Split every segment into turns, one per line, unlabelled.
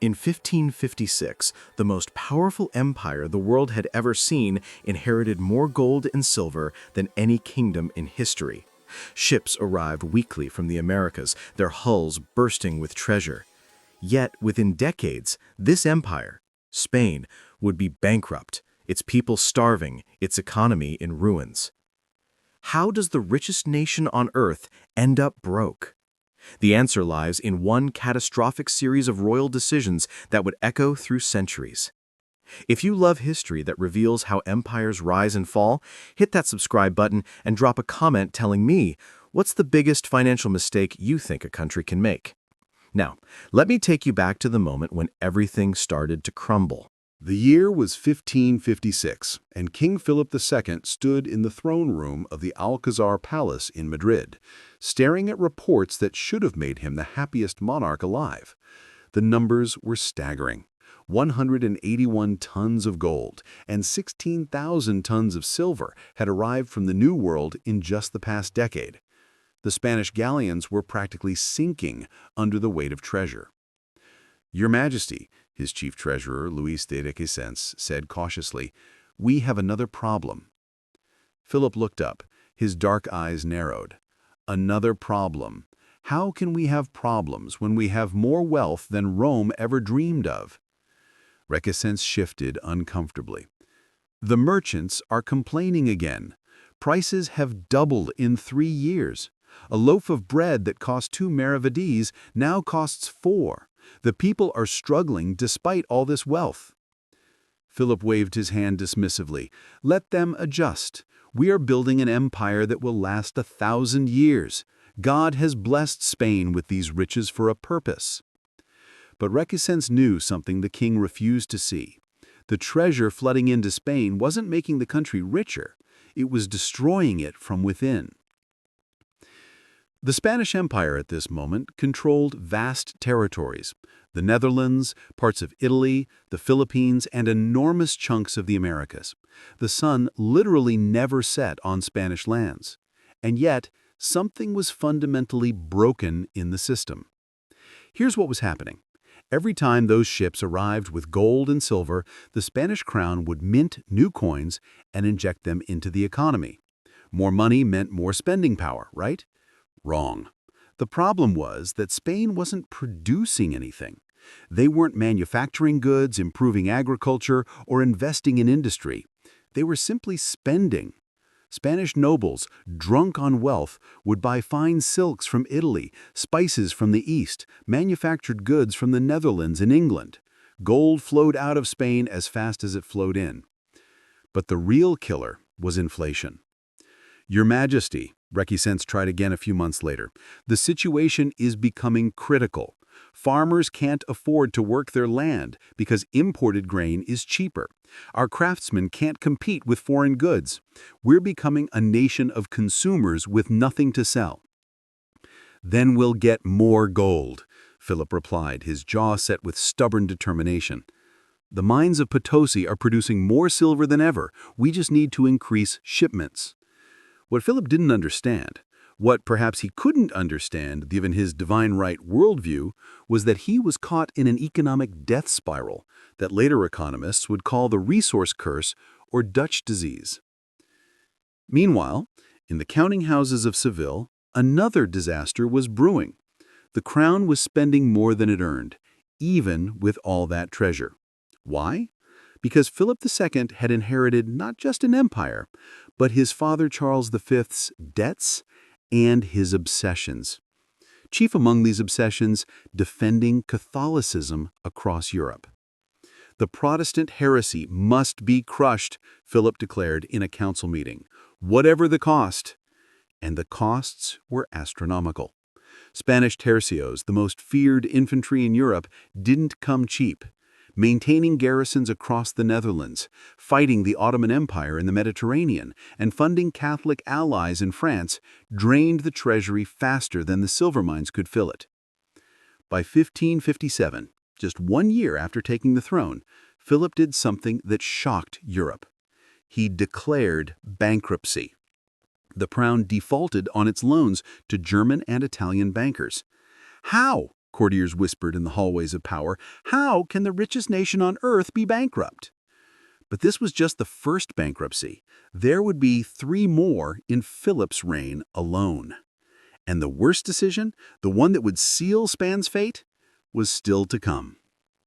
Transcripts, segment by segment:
In 1556, the most powerful empire the world had ever seen inherited more gold and silver than any kingdom in history. Ships arrived weekly from the Americas, their hulls bursting with treasure. Yet, within decades, this empire, Spain, would be bankrupt, its people starving, its economy in ruins. How does the richest nation on earth end up broke? The answer lies in one catastrophic series of royal decisions that would echo through centuries. If you love history that reveals how empires rise and fall, hit that subscribe button and drop a comment telling me, what's the biggest financial mistake you think a country can make? Now, let me take you back to the moment when everything started to crumble.
The year was 1556, and King Philip II stood in the throne room of the Alcazar Palace in Madrid, staring at reports that should have made him the happiest monarch alive. The numbers were staggering. 181 tons of gold and 16,000 tons of silver had arrived from the New World in just the past decade. The Spanish galleons were practically sinking under the weight of treasure. "Your Majesty," his chief treasurer, Luis de Requesens, said cautiously, "we have another problem." Philip looked up, his dark eyes narrowed. "Another problem? How can we have problems when we have more wealth than Rome ever dreamed of?" Requesens shifted uncomfortably. "The merchants are complaining again. Prices have doubled in 3 years. A loaf of bread that cost 2 maravedis now costs 4. The people are struggling despite all this wealth." Philip waved his hand dismissively. "Let them adjust. We are building an empire that will last 1,000 years. God has blessed Spain with these riches for a purpose." But Requesens knew something the king refused to see. The treasure flooding into Spain wasn't making the country richer. It was destroying it from within. The Spanish Empire at this moment controlled vast territories: the Netherlands, parts of Italy, the Philippines, and enormous chunks of the Americas. The sun literally never set on Spanish lands. And yet, something was fundamentally broken in the system. Here's what was happening. Every time those ships arrived with gold and silver, the Spanish crown would mint new coins and inject them into the economy. More money meant more spending power, right? Wrong. The problem was that Spain wasn't producing anything. They weren't manufacturing goods, improving agriculture, or investing in industry. They were simply spending. Spanish nobles, drunk on wealth, would buy fine silks from Italy, spices from the East, manufactured goods from the Netherlands and England. Gold flowed out of Spain as fast as it flowed in. But the real killer was inflation. "Your Majesty," Requesens tried again a few months later, "the situation is becoming critical. Farmers can't afford to work their land because imported grain is cheaper. Our craftsmen can't compete with foreign goods. We're becoming a nation of consumers with nothing to sell." "Then we'll get more gold," Philip replied, his jaw set with stubborn determination. "The mines of Potosi are producing more silver than ever. We just need to increase shipments." What Philip didn't understand, what perhaps he couldn't understand given his divine right worldview, was that he was caught in an economic death spiral that later economists would call the resource curse or Dutch disease. Meanwhile, in the counting houses of Seville, another disaster was brewing. The crown was spending more than it earned, even with all that treasure. Why? Because Philip II had inherited not just an empire, but his father Charles V's debts and his obsessions. Chief among these obsessions, defending Catholicism across Europe. "The Protestant heresy must be crushed," Philip declared in a council meeting, "whatever the cost." And the costs were astronomical. Spanish tercios, the most feared infantry in Europe, didn't come cheap. Maintaining garrisons across the Netherlands, fighting the Ottoman Empire in the Mediterranean, and funding Catholic allies in France drained the treasury faster than the silver mines could fill it. By 1557, just 1 year after taking the throne, Philip did something that shocked Europe. He declared bankruptcy. The crown defaulted on its loans to German and Italian bankers. "How?" courtiers whispered in the hallways of power. How can the richest nation on earth be bankrupt? But this was just the first bankruptcy. There would be 3 more in Philip's reign alone. And the worst decision, the one that would seal Spain's fate, was still to come.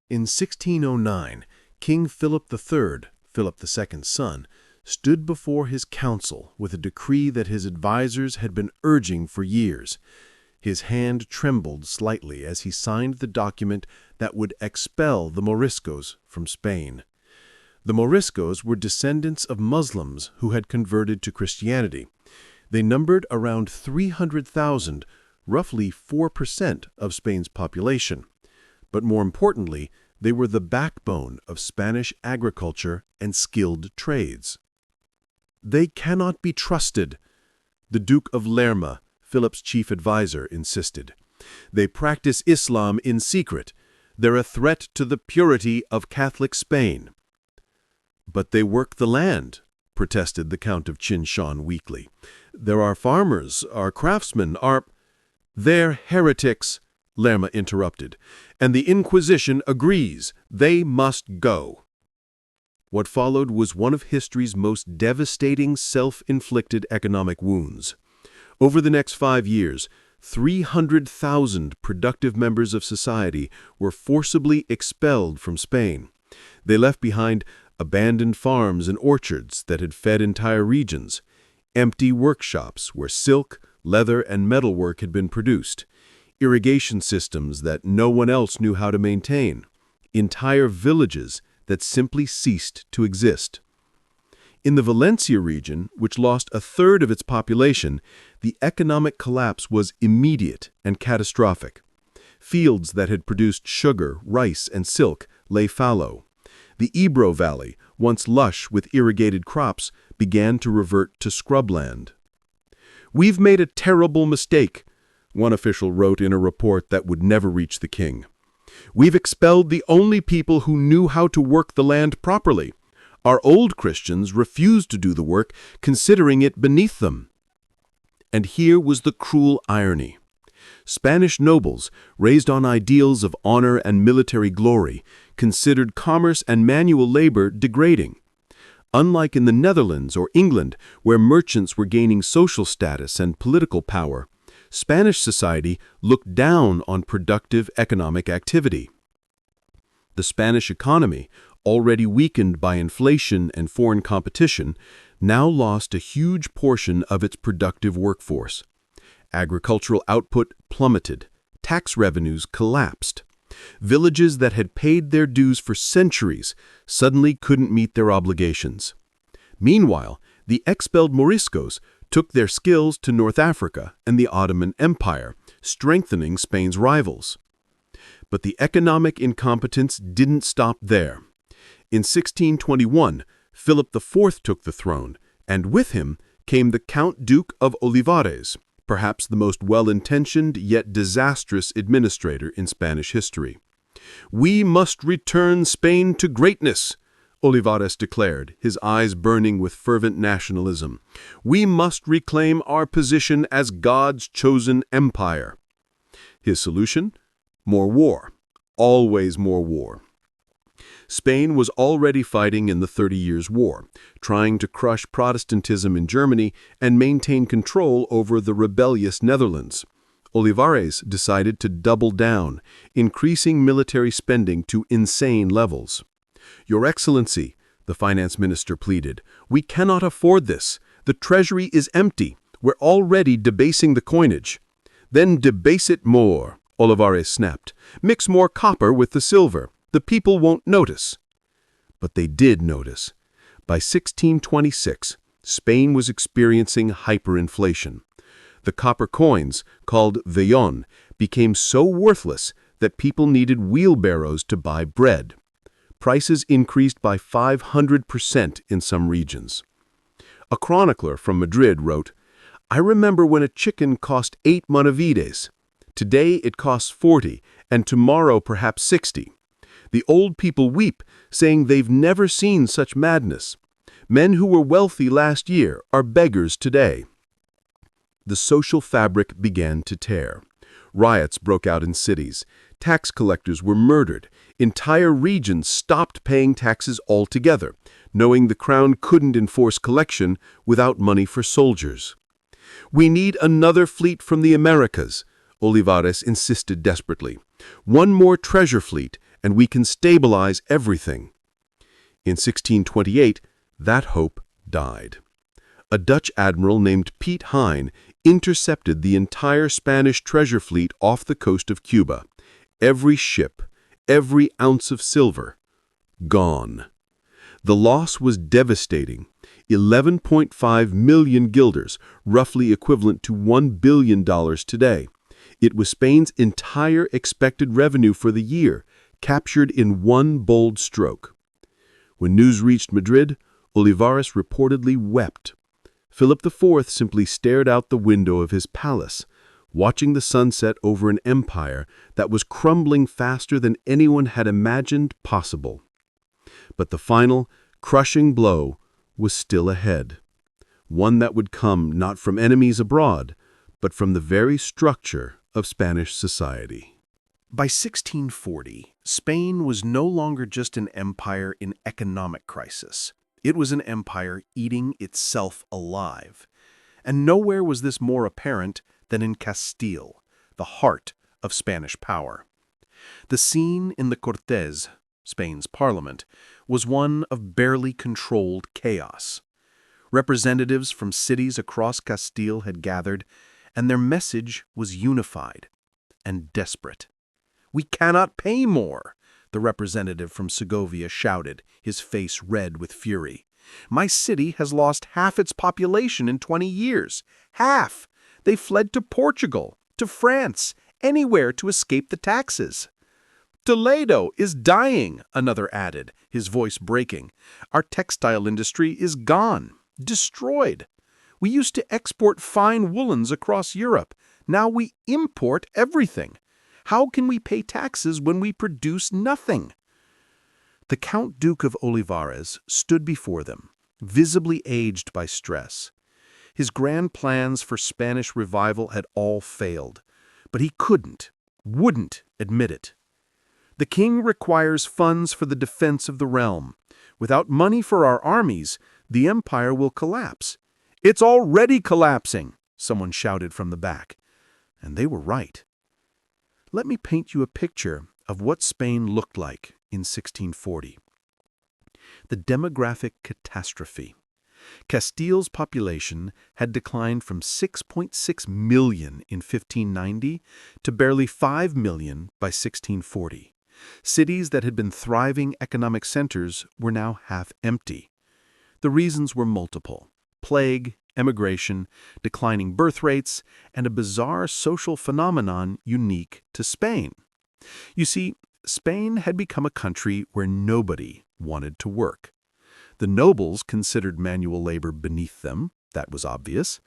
In 1609, King Philip III, Philip II's son, stood before his council with a decree that his advisors had been urging for years. His hand trembled slightly as he signed the document that would expel the Moriscos from Spain. The Moriscos were descendants of Muslims who had converted to Christianity. They numbered around 300,000, roughly 4% of Spain's population. But more importantly, they were the backbone of Spanish agriculture and skilled trades. They cannot be trusted, the Duke of Lerma, Philip's chief advisor, insisted. They practice Islam in secret. They're a threat to the purity of Catholic Spain. But they work the land, protested the Count of Chinchon weakly. There are farmers, are craftsmen, are... They're heretics, Lerma interrupted, and the Inquisition agrees they must go. What followed was one of history's most devastating self-inflicted economic wounds. Over the next 5 years, 300,000 productive members of society were forcibly expelled from Spain. They left behind abandoned farms and orchards that had fed entire regions, empty workshops where silk, leather, and metalwork had been produced, irrigation systems that no one else knew how to maintain, entire villages that simply ceased to exist. In the Valencia region, which lost a third of its population, the economic collapse was immediate and catastrophic. Fields that had produced sugar, rice, and silk lay fallow. The Ebro Valley, once lush with irrigated crops, began to revert to scrubland. "We've made a terrible mistake," one official wrote in a report that would never reach the king. "We've expelled the only people who knew how to work the land properly. Our old Christians refused to do the work, considering it beneath them." And here was the cruel irony. Spanish nobles, raised on ideals of honor and military glory, considered commerce and manual labor degrading. Unlike in the Netherlands or England, where merchants were gaining social status and political power, Spanish society looked down on productive economic activity. The Spanish economy, already weakened by inflation and foreign competition, now lost a huge portion of its productive workforce. Agricultural output plummeted. Tax revenues collapsed. Villages that had paid their dues for centuries suddenly couldn't meet their obligations. Meanwhile, the expelled Moriscos took their skills to North Africa and the Ottoman Empire, strengthening Spain's rivals. But the economic incompetence didn't stop there. In 1621, Philip IV took the throne, and with him came the Count Duke of Olivares, perhaps the most well-intentioned yet disastrous administrator in Spanish history. "We must return Spain to greatness," Olivares declared, his eyes burning with fervent nationalism. "We must reclaim our position as God's chosen empire." His solution? More war. Always more war. Spain was already fighting in the 30 Years' War, trying to crush Protestantism in Germany and maintain control over the rebellious Netherlands. Olivares decided to double down, increasing military spending to insane levels. "Your Excellency," the finance minister pleaded, "we cannot afford this. The treasury is empty. We're already debasing the coinage." "Then debase it more," Olivares snapped. "Mix more copper with the silver. The people won't notice." But they did notice. By 1626, Spain was experiencing hyperinflation. The copper coins, called vellon, became so worthless that people needed wheelbarrows to buy bread. Prices increased by 500% in some regions. A chronicler from Madrid wrote, "I remember when a chicken cost 8 maravedis. Today it costs 40, and tomorrow perhaps 60. The old people weep, saying they've never seen such madness. Men who were wealthy last year are beggars today." The social fabric began to tear.
Riots broke out in cities. Tax collectors were murdered. Entire regions stopped paying taxes altogether, knowing the crown couldn't enforce collection without money for soldiers. "We need another fleet from the Americas," Olivares insisted desperately. "One more treasure fleet, and we can stabilize everything." In 1628, that hope died. A Dutch admiral named Piet Hein intercepted the entire Spanish treasure fleet off the coast of Cuba. Every ship, every ounce of silver, gone. The loss was devastating. 11.5 million guilders, roughly equivalent to $1 billion today. It was Spain's entire expected revenue for the year, captured in one bold stroke. When news reached Madrid, Olivares reportedly wept. Philip IV simply stared out the window of his palace, watching the sunset over an empire that was crumbling faster than anyone had imagined possible. But the final, crushing blow was still ahead, one that would come not from enemies abroad, but from the very structure of Spanish society.
By 1640, Spain was no longer just an empire in economic crisis. It was an empire eating itself alive. And nowhere was this more apparent than in Castile, the heart of Spanish power. The scene in the Cortes, Spain's parliament, was one of barely controlled chaos. Representatives from cities across Castile had gathered, and their message was unified and desperate. "We cannot pay more," the representative from Segovia shouted, his face red with fury. "My city has lost half its population in 20 years. Half! They fled to Portugal, to France, anywhere to escape the taxes." "Toledo is dying," another added, his voice breaking. "Our textile industry is gone, destroyed. We used to export fine woolens across Europe. Now we import everything. How can we pay taxes when we produce nothing?" The Count Duke of Olivares stood before them, visibly aged by stress. His grand plans for Spanish revival had all failed, but he wouldn't admit it. "The king requires funds for the defense of the realm. Without money for our armies, the empire will collapse." "It's already collapsing," someone shouted from the back. And they were right. Let me paint you a picture of what Spain looked like in 1640. The demographic catastrophe. Castile's population had declined from 6.6 million in 1590 to barely 5 million by 1640. Cities that had been thriving economic centers were now half empty. The reasons were multiple: plague, emigration, declining birth rates, and a bizarre social phenomenon unique to Spain. You see, Spain had become a country where nobody wanted to work. The nobles considered manual labor beneath them, that was obvious,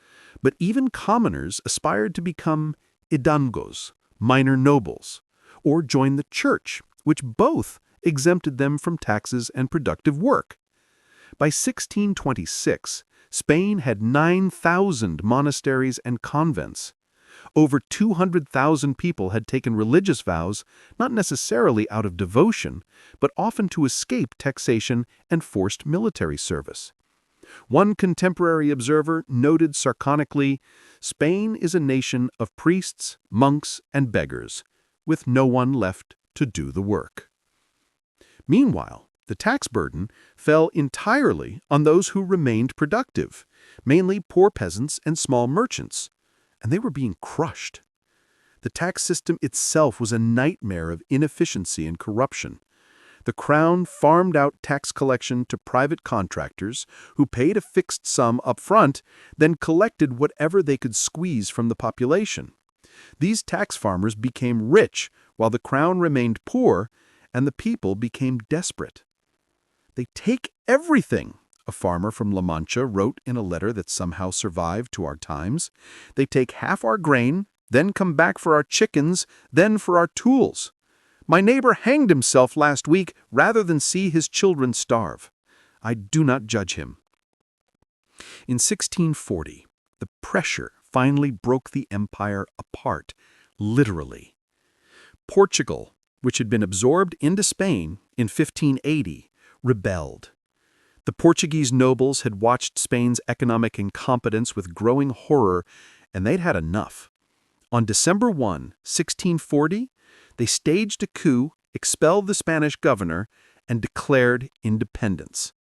but even commoners aspired to become hidalgos, minor nobles, or join the church, which both exempted them from taxes and productive work. By 1626, Spain had 9,000 monasteries and convents. Over 200,000 people had taken religious vows, not necessarily out of devotion, but often to escape taxation and forced military service. One contemporary observer noted sarconically, "Spain is a nation of priests, monks, and beggars, with no one left to do the work." Meanwhile, the tax burden fell entirely on those who remained productive, mainly poor peasants and small merchants, and they were being crushed. The tax system itself was a nightmare of inefficiency and corruption. The crown farmed out tax collection to private contractors who paid a fixed sum up front, then collected whatever they could squeeze from the population. These tax farmers became rich while the crown remained poor, and the people became desperate. "They take everything," a farmer from La Mancha wrote in a letter that somehow survived to our times. "They take half our grain, then come back for our chickens, then for our tools. My neighbor hanged himself last week rather than see his children starve. I do not judge him." In 1640, the pressure finally broke the empire apart,
literally. Portugal, which had been absorbed into Spain in 1580, rebelled. The Portuguese nobles had watched Spain's economic incompetence with growing horror, and they'd had enough. On December 1, 1640, they staged a coup, expelled the Spanish governor, and declared independence.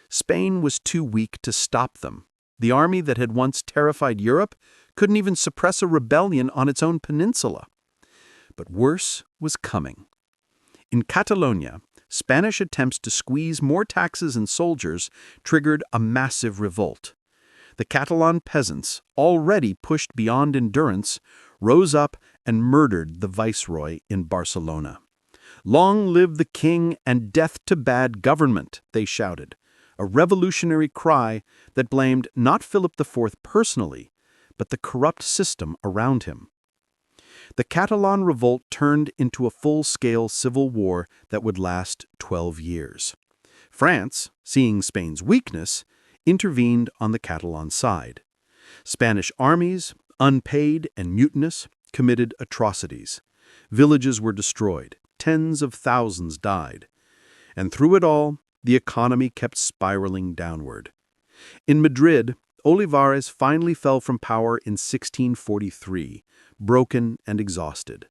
Spain was too weak to stop them. The army that had once terrified Europe couldn't even suppress a rebellion on its own peninsula. But worse was coming. In Catalonia, Spanish attempts to squeeze more taxes and soldiers triggered a massive revolt. The Catalan peasants, already pushed beyond endurance, rose up and murdered the viceroy in Barcelona. "Long live the king and death to bad government," they shouted, a revolutionary cry that blamed not Philip IV personally, but the corrupt system around him. The Catalan revolt turned into a full-scale civil war that would last 12 years. France, seeing Spain's weakness, intervened on the Catalan side. Spanish armies, unpaid and mutinous, committed atrocities. Villages were destroyed. Tens of thousands died. And through it all, the economy kept spiraling downward. In Madrid, Olivares finally fell from power in 1643, broken and exhausted.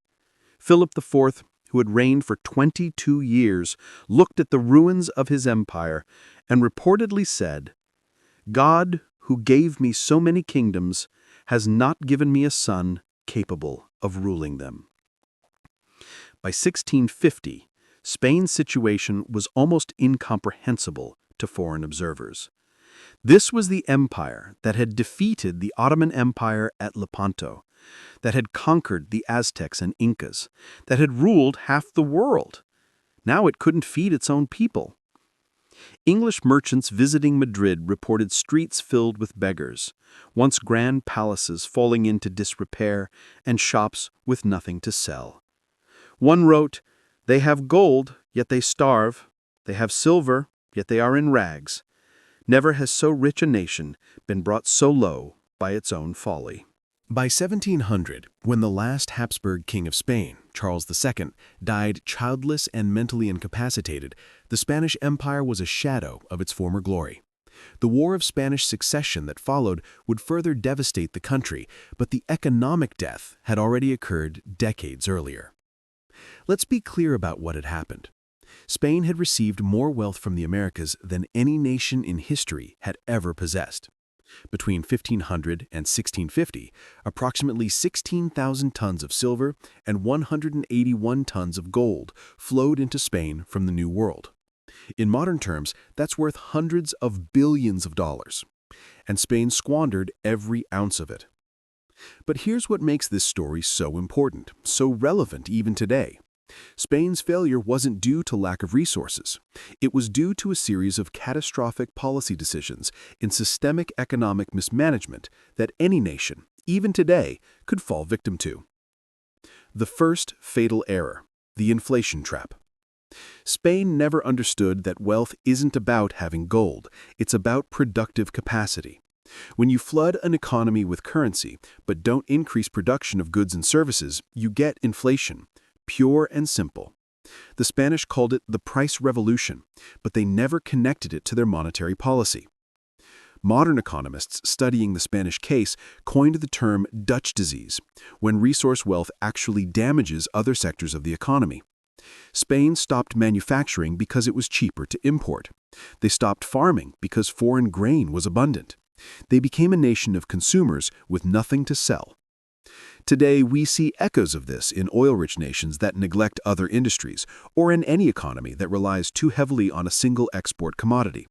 Philip IV, who had reigned for 22 years, looked at the ruins of his empire and reportedly said, "God, who gave me so many kingdoms, has not given me a son capable of ruling them." By 1650, Spain's situation was almost incomprehensible to foreign observers. This was the empire that had defeated the Ottoman Empire at Lepanto, that had conquered the Aztecs and Incas, that had ruled half the world. Now it couldn't feed its own people. English merchants visiting Madrid reported streets filled with beggars, once grand palaces falling into disrepair, and shops with nothing to sell. One wrote, "They have gold, yet they starve. They have silver, yet they are in rags. Never has so rich a nation been brought so low by its own folly."
By 1700, when the last Habsburg king of Spain, Charles II, died childless and mentally incapacitated, the Spanish Empire was a shadow of its former glory. The War of Spanish Succession that followed would further devastate the country, but the economic death had already occurred decades earlier. Let's be clear about what had happened. Spain had received more wealth from the Americas than any nation in history had ever possessed. Between 1500 and 1650, approximately 16,000 tons of silver and 181 tons of gold flowed into Spain from the New World. In modern terms, that's worth hundreds of billions of dollars. And Spain squandered every ounce of it. But here's what makes this story so important, so relevant even today. Spain's failure wasn't due to lack of resources. It was due to a series of catastrophic policy decisions in systemic economic mismanagement that any nation, even today, could fall victim to. The first fatal error, the inflation trap. Spain never understood that wealth isn't about having gold, it's about productive capacity. When you flood an economy with currency, but don't increase production of goods and services, you get inflation. Pure and simple. The Spanish called it the price revolution, but they never connected it to their monetary policy. Modern economists studying the Spanish case coined the term Dutch disease, when resource wealth actually damages other sectors of the economy. Spain stopped manufacturing because it was cheaper to import. They stopped farming because foreign grain was abundant. They became a nation of consumers with nothing to sell. Today, we see echoes of this in oil-rich nations that neglect other industries, or in any economy that relies too heavily on a single export commodity.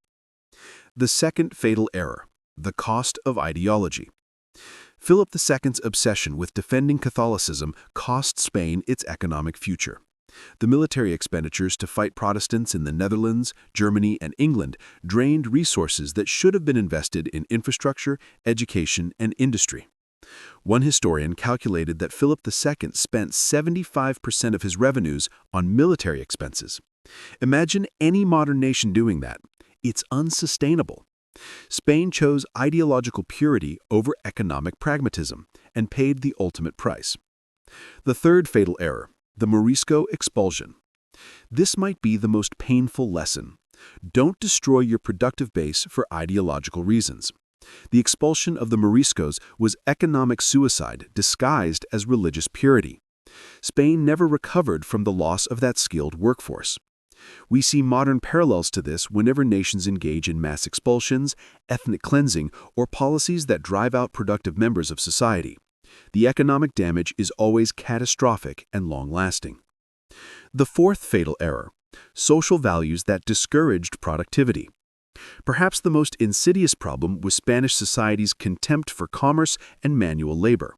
The second fatal error, the cost of ideology. Philip II's obsession with defending Catholicism cost Spain its economic future. The military expenditures to fight Protestants in the Netherlands, Germany, and England drained resources that should have been invested in infrastructure, education, and industry. One historian calculated that Philip II spent 75% of his revenues on military expenses. Imagine any modern nation doing that. It's unsustainable. Spain chose ideological purity over economic pragmatism and paid the ultimate price.
The third fatal error, the Morisco expulsion. This might be the most painful lesson. Don't destroy your productive base for ideological reasons. The expulsion of the Moriscos was economic suicide disguised as religious purity. Spain never recovered from the loss of that skilled workforce. We see modern parallels to this whenever nations engage in mass expulsions, ethnic cleansing, or policies that drive out productive members of society. The economic damage is always catastrophic and long-lasting. The fourth fatal error, social values that discouraged productivity. Perhaps the most insidious problem was Spanish society's contempt for commerce and manual labor.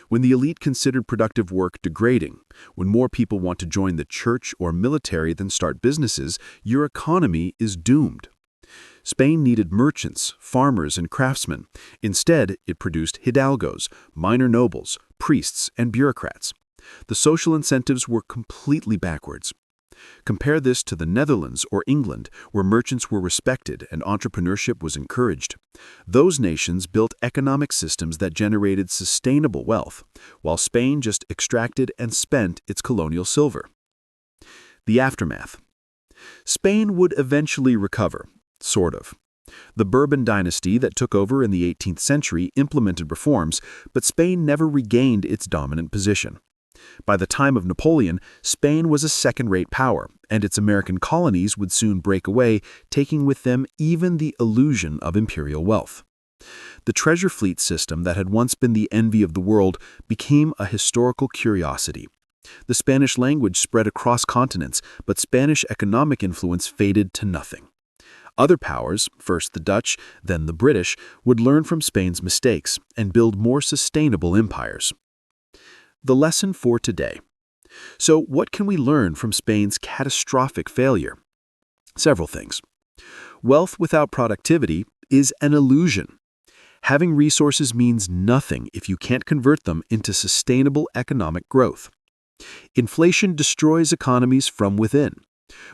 When the elite considered productive work degrading, when more people want to join the church or military than start businesses, your economy is doomed. Spain needed merchants, farmers, and craftsmen. Instead, it produced hidalgos, minor nobles, priests, and bureaucrats. The social incentives were completely backwards. Compare this to the Netherlands or England, where merchants were respected and entrepreneurship was encouraged. Those nations built economic systems that generated sustainable wealth, while Spain just extracted and spent its colonial silver. The aftermath. Spain would eventually recover, sort of. The Bourbon dynasty that took over in the 18th century implemented reforms, but Spain never regained its dominant position. By the time of Napoleon, Spain was a second-rate power, and its American colonies would soon break away, taking with them even the illusion of imperial wealth. The treasure fleet system that had once been the envy of the world became a historical curiosity. The Spanish language spread across continents, but Spanish economic influence faded to nothing. Other powers, first the Dutch, then the British, would learn from Spain's mistakes and build more sustainable empires. The lesson for today. So what can we learn from Spain's catastrophic failure? Several things. Wealth without productivity is an illusion. Having resources means nothing if you can't convert them into sustainable economic growth. Inflation destroys economies from within.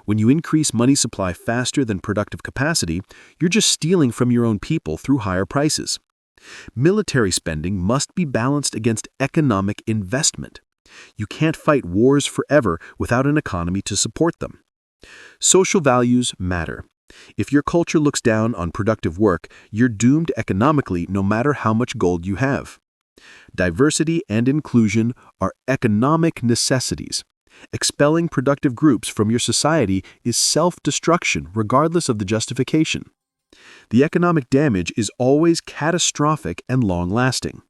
When you increase money supply faster than productive capacity, you're just stealing from your own people through higher prices. Military spending must be balanced against economic investment. You can't fight wars forever without an economy to support them. Social values matter. If your culture looks down on productive work, you're doomed economically no matter how much gold you have. Diversity and inclusion are economic necessities. Expelling productive groups from your society is self-destruction regardless of the justification. The economic damage is always catastrophic and long-lasting.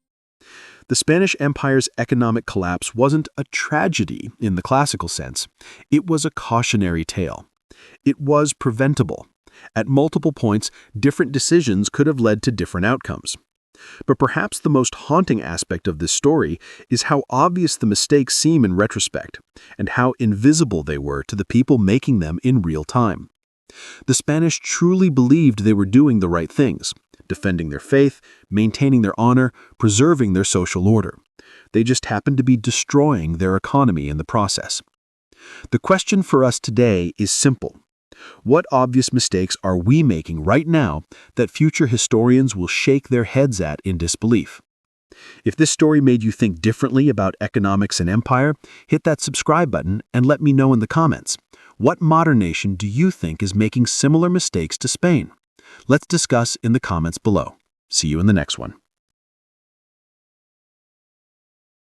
The Spanish Empire's economic collapse wasn't a tragedy in the classical sense. It was a cautionary tale. It was preventable. At multiple points, different decisions could have led to different outcomes. But perhaps the most haunting aspect of this story is how obvious the mistakes seem in retrospect, and how invisible they were to the people making them in real time. The Spanish truly believed they were doing the right things, defending their faith, maintaining their honor, preserving their social order. They just happened to be destroying their economy in the process. The question for us today is simple. What obvious mistakes are we making right now that future historians will shake their heads at in disbelief? If this story made you think differently about economics and empire, hit that subscribe button and let me know in the comments. What modern nation do you think is making similar mistakes to Spain? Let's discuss in the comments below. See you in the next one.